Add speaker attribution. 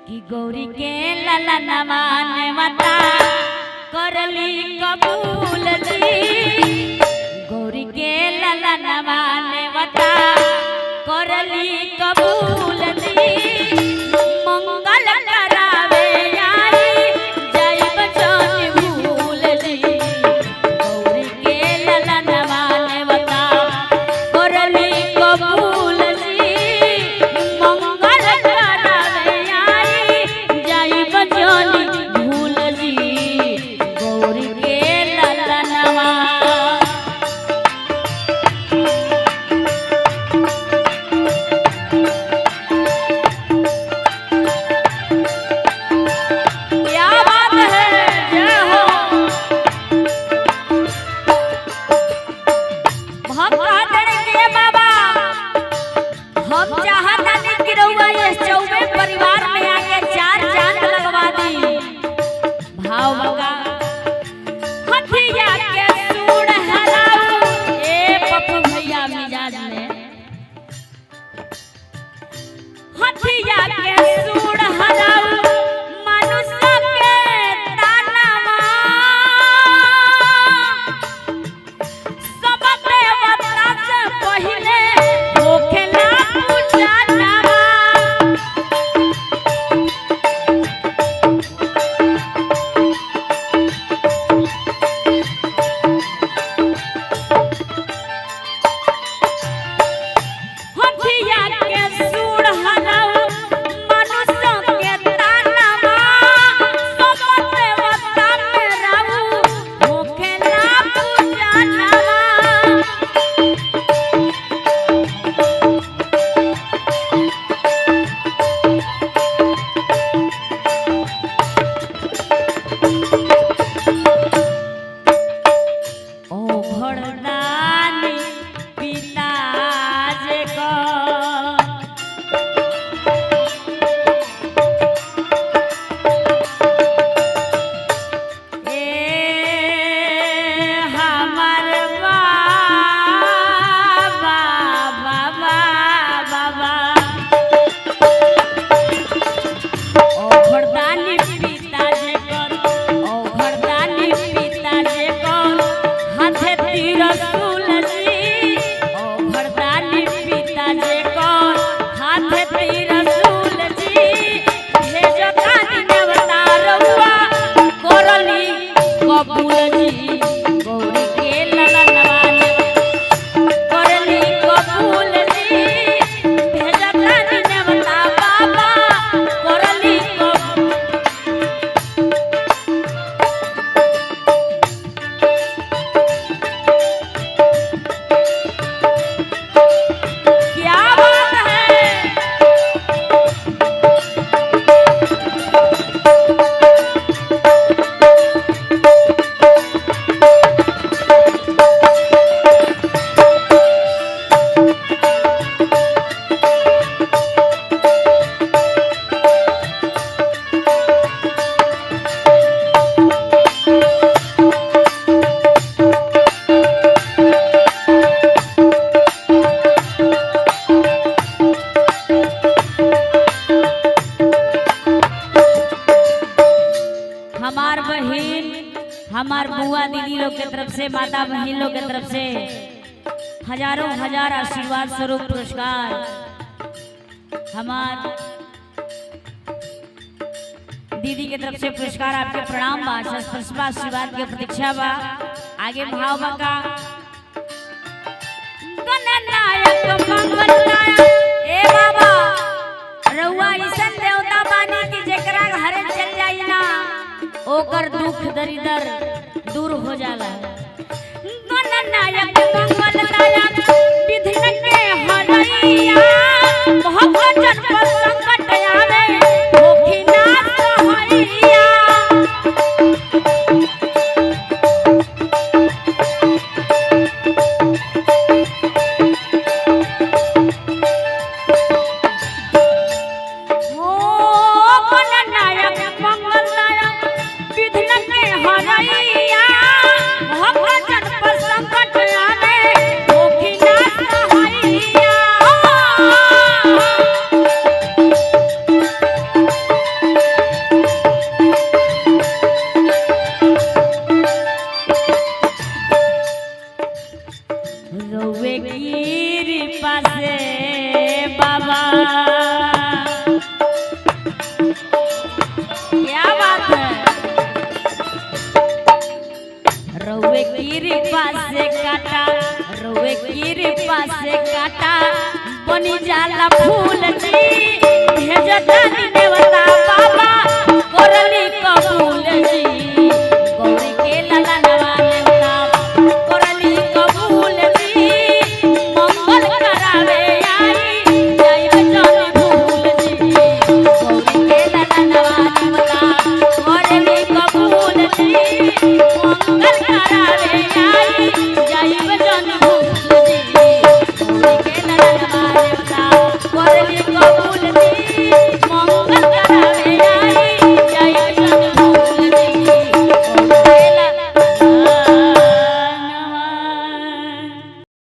Speaker 1: कि गौरी के ललनवा नेवता करली कबूल जी। गौरी के ललनवा नेवता करली कबूल जी। मंगल करावे आई जय बचन भूल जी। गौरी के ललनवा नेवता करली कबूल जी। मंगल करावे आई जय बचन भूल जी। गौरी के ललनवा
Speaker 2: हमार बुआ दीदी लोग के तरफ से, माता बहन लोग के तरफ से हजारों हजार आशीर्वाद स्वरूप पुरस्कार हमार दीदी के तरफ से पुरस्कार आपके प्रणाम बा, पुष्पा आशीर्वाद के प्रतीक्षा बा। आगे भाव बा का गणनायक मंगलनायक ए बाबा रउआ ईसन देवता बानी की जेकरा घरे चल जाई ना ओकर दुख दरिदर दूर हो जाला। गणनायक मंगलनायक विधिन के हरैया